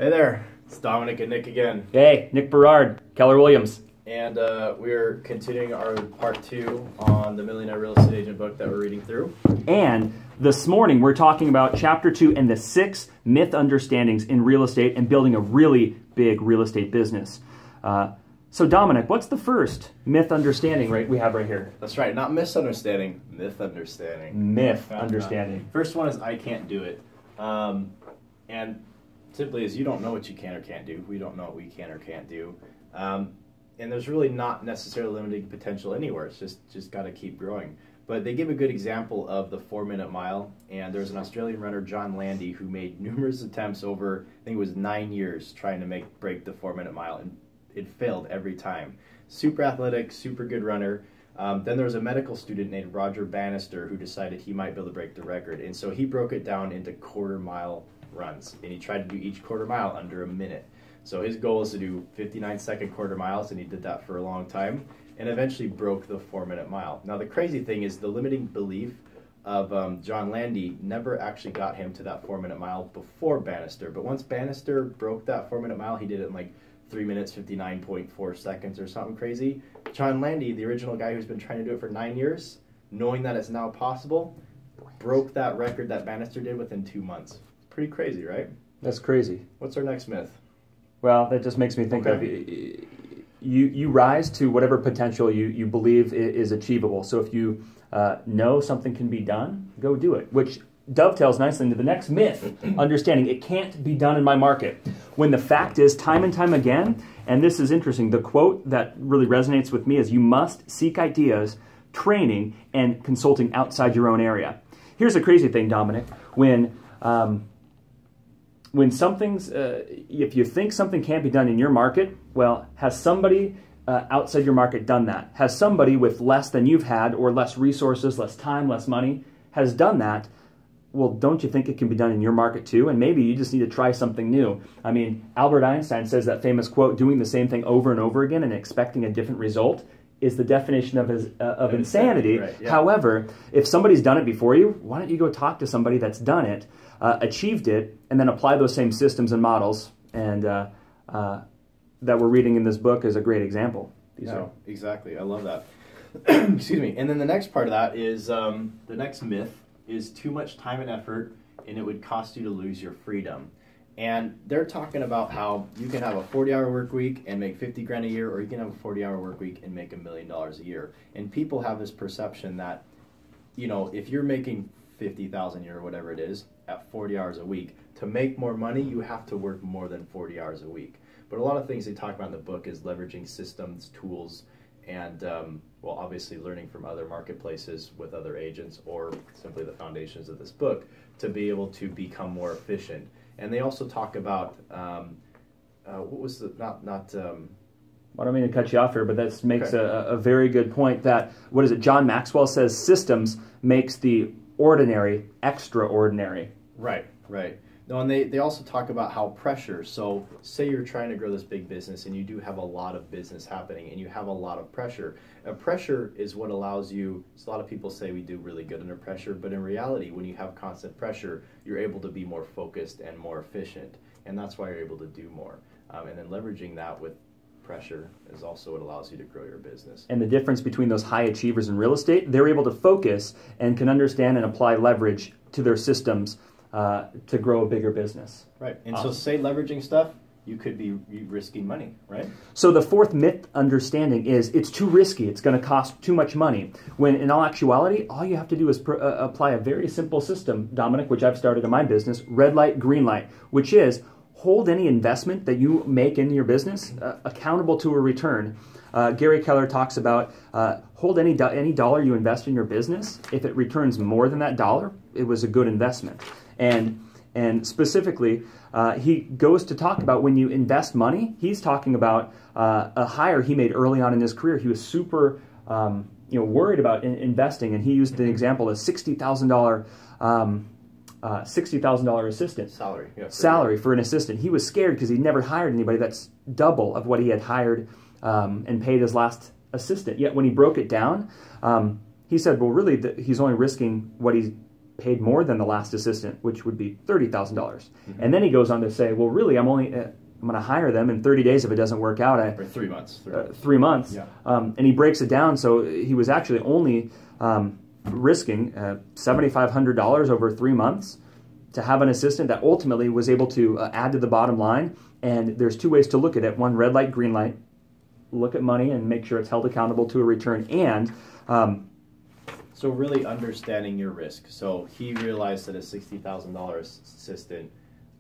Hey there, it's Dominic and Nick again. Hey, Nick Berard, Keller Williams. And we're continuing our part 2 on the Millionaire Real Estate Agent book that we're reading through. And this morning we're talking about Chapter 2 and the 6 Mythunderstandings in real estate and building a really big real estate business. So Dominic, what's the first mythunderstanding we have right here? That's right, not misunderstanding, mythunderstanding. Mythunderstanding. First one is I can't do it. And simply is you don't know what you can or can't do. We don't know what we can or can't do. And there's really not necessarily limiting potential anywhere. It's just got to keep growing. But they give a good example of the 4-minute mile. And there's an Australian runner, John Landy, who made numerous attempts over, I think it was 9 years, trying to break the 4-minute mile. And it failed every time. Super athletic, super good runner. Then there was a medical student named Roger Bannister who decided he might be able to break the record. And so he broke it down into quarter-mile runs. And he tried to do each quarter mile under a minute. So his goal is to do 59-second quarter miles, and he did that for a long time, and eventually broke the 4-minute mile. Now the crazy thing is the limiting belief of John Landy never actually got him to that 4-minute mile before Bannister. But once Bannister broke that 4-minute mile, he did it in like 3 minutes, 59.4 seconds or something crazy. John Landy, the original guy who's been trying to do it for 9 years, knowing that it's now possible, broke that record that Bannister did within 2 months. Pretty crazy, right? That's crazy. What's our next myth? Well, that just makes me think of you rise to whatever potential you believe is achievable. So if you know something can be done, go do it, which dovetails nicely into the next myth, understanding it can't be done in my market. When the fact is, time and time again, and this is interesting, the quote that really resonates with me is you must seek ideas, training, and consulting outside your own area. Here's the crazy thing, Dominic. When something's, if you think something can't be done in your market, well, has somebody outside your market done that? Has somebody with less than you've had, or less resources, less time, less money, has done that? Well, don't you think it can be done in your market too? And maybe you just need to try something new. I mean, Albert Einstein says that famous quote, doing the same thing over and over again and expecting a different result is the definition of insanity. Right, yeah. However, if somebody's done it before you, why don't you go talk to somebody that's done it, achieved it, and then apply those same systems and models, and that we're reading in this book is a great example. Exactly. I love that. Excuse me. And then the next part of that is, the next myth is too much time and effort, and it would cost you to lose your freedom. And they're talking about how you can have a 40-hour work week and make 50 grand a year, or you can have a 40-hour work week and make $1 million a year. And people have this perception that, you know, if you're making 50,000 a year or whatever it is at 40 hours a week, to make more money, you have to work more than 40 hours a week. But a lot of things they talk about in the book is leveraging systems, tools, and, well, obviously learning from other marketplaces with other agents, or simply the foundations of this book, to be able to become more efficient. And they also talk about, what was the, I don't mean to cut you off here, but that makes a very good point that, what is it, John Maxwell says systems makes the ordinary extraordinary. Right. No, and they also talk about how pressure, so say you're trying to grow this big business and you do have a lot of business happening and you have a lot of pressure. Pressure is what allows you, so a lot of people say we do really good under pressure, but in reality, when you have constant pressure, you're able to be more focused and more efficient, and that's why you're able to do more. And then leveraging that with pressure is also what allows you to grow your business. And the difference between those high achievers in real estate, they're able to focus and can understand and apply leverage to their systems to grow a bigger business. Right. And so say leveraging stuff, you could be risking money, right? So the fourth myth understanding is it's too risky. It's going to cost too much money. When in all actuality, all you have to do is apply a very simple system, Dominic, which I've started in my business, red light, green light, which is hold any investment that you make in your business accountable to a return. Gary Keller talks about hold any dollar you invest in your business. If it returns more than that dollar, it was a good investment. And specifically, he goes to talk about when you invest money, he's talking about a hire he made early on in his career. He was super worried about investing, and he used the example of $60,000 assistant. Salary for an assistant. He was scared because he'd never hired anybody that's double of what he had hired and paid his last assistant. Yet when he broke it down, he said, well, really, he's only risking what he paid more than the last assistant, which would be $30,000. And then he goes on to say, well, really, I'm going to hire them in 30 days if it doesn't work out. Or 3 months. 3 months. Yeah. And he breaks it down. So he was actually only risking $7,500 over 3 months to have an assistant that ultimately was able to add to the bottom line. And there's two ways to look at it. One, red light, green light. Look at money and make sure it's held accountable to a return. And so really understanding your risk. So he realized that a $60,000 assistant,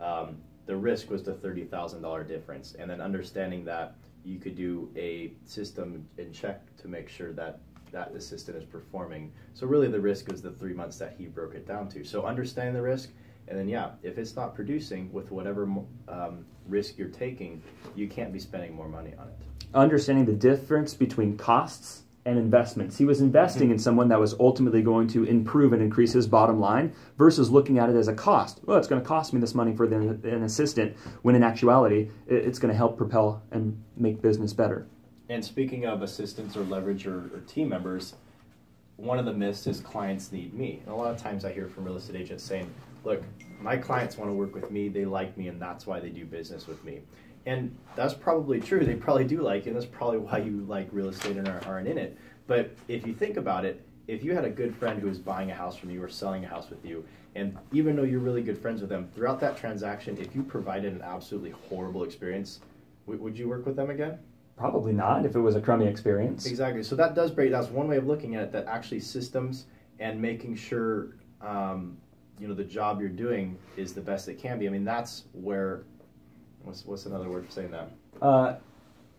the risk was the $30,000 difference. And then understanding that you could do a system and check to make sure that that assistant is performing. So really the risk is the 3 months that he broke it down to. So understanding the risk, and then yeah, if it's not producing with whatever risk you're taking, you can't be spending more money on it. Understanding the difference between costs and investments. He was investing in someone that was ultimately going to improve and increase his bottom line versus looking at it as a cost. Well, it's going to cost me this money for an assistant, when in actuality, it's going to help propel and make business better. And speaking of assistants or leverage or team members, one of the myths is clients need me. And a lot of times I hear from real estate agents saying, look, my clients want to work with me, they like me, and that's why they do business with me. And that's probably true. They probably do like you, and that's probably why you like real estate and aren't in it. But if you think about it, if you had a good friend who was buying a house from you or selling a house with you, and even though you're really good friends with them, throughout that transaction, if you provided an absolutely horrible experience, would you work with them again? Probably not, if it was a crummy experience. Exactly. So that does break. That's one way of looking at it, that actually systems and making sure the job you're doing is the best it can be. I mean, that's where... What's another word for saying that?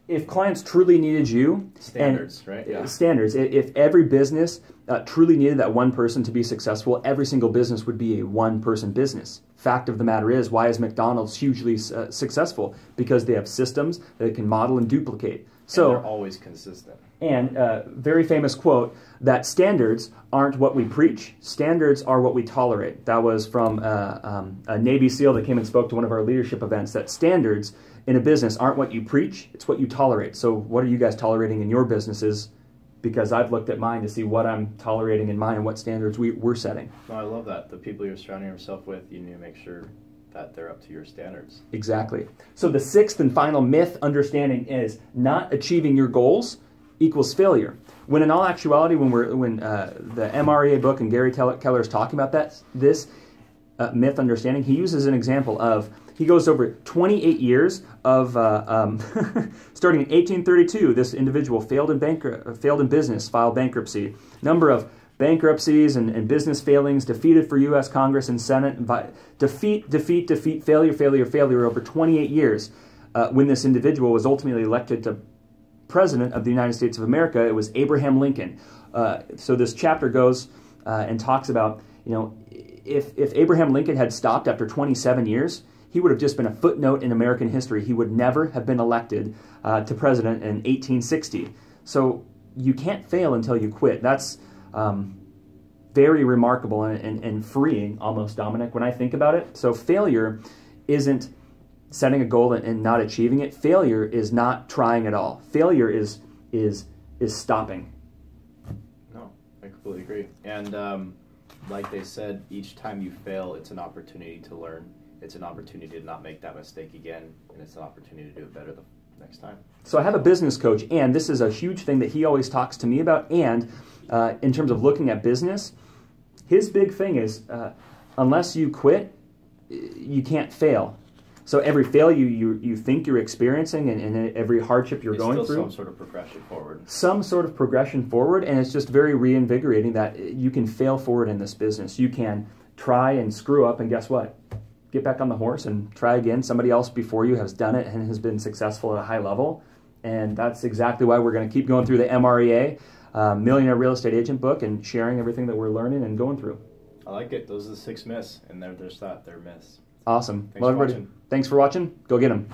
If clients truly needed you... Standards, right? Yeah. Standards. If every business truly needed that one person to be successful, every single business would be a one-person business. Fact of the matter is, why is McDonald's hugely successful? Because they have systems that they can model and duplicate. So, and they're always consistent. And very famous quote, that standards aren't what we preach, standards are what we tolerate. That was from a Navy SEAL that came and spoke to one of our leadership events, that standards in a business aren't what you preach, it's what you tolerate. So what are you guys tolerating in your businesses? Because I've looked at mine to see what I'm tolerating in mine and what standards we're setting. No, I love that. The people you're surrounding yourself with, you need to make sure that they're up to your standards. Exactly. So the sixth and final myth understanding is not achieving your goals equals failure. When in all actuality, when the MREA book and Gary Keller is talking about this myth understanding, he uses an example of, he goes over 28 years of, starting in 1832, this individual failed in business, filed bankruptcy. Number of bankruptcies and business failings, defeated for U.S. Congress and Senate, defeat, failure over 28 years. When this individual was ultimately elected to President of the United States of America, it was Abraham Lincoln. So this chapter goes and talks about, if Abraham Lincoln had stopped after 27 years, he would have just been a footnote in American history. He would never have been elected to president in 1860. So you can't fail until you quit. That's very remarkable and freeing, almost, Dominic, when I think about it. So failure isn't setting a goal and not achieving it. Failure is not trying at all. Failure is stopping. No, I completely agree. And like they said, each time you fail, it's an opportunity to learn. It's an opportunity to not make that mistake again, and it's an opportunity to do it better the next time. So I have a business coach, and this is a huge thing that he always talks to me about, and in terms of looking at business, his big thing is, unless you quit, you can't fail. So every failure you think you're experiencing and every hardship you're going through. It's still some sort of progression forward. Some sort of progression forward, and it's just very reinvigorating that you can fail forward in this business. You can try and screw up, and guess what? Get back on the horse and try again. Somebody else before you has done it and has been successful at a high level. And that's exactly why we're going to keep going through the MREA, Millionaire Real Estate Agent book, and sharing everything that we're learning and going through. I like it. Those are the 6 myths, and they're myths. Awesome. Thanks for watching. Thanks for watching. Go get them.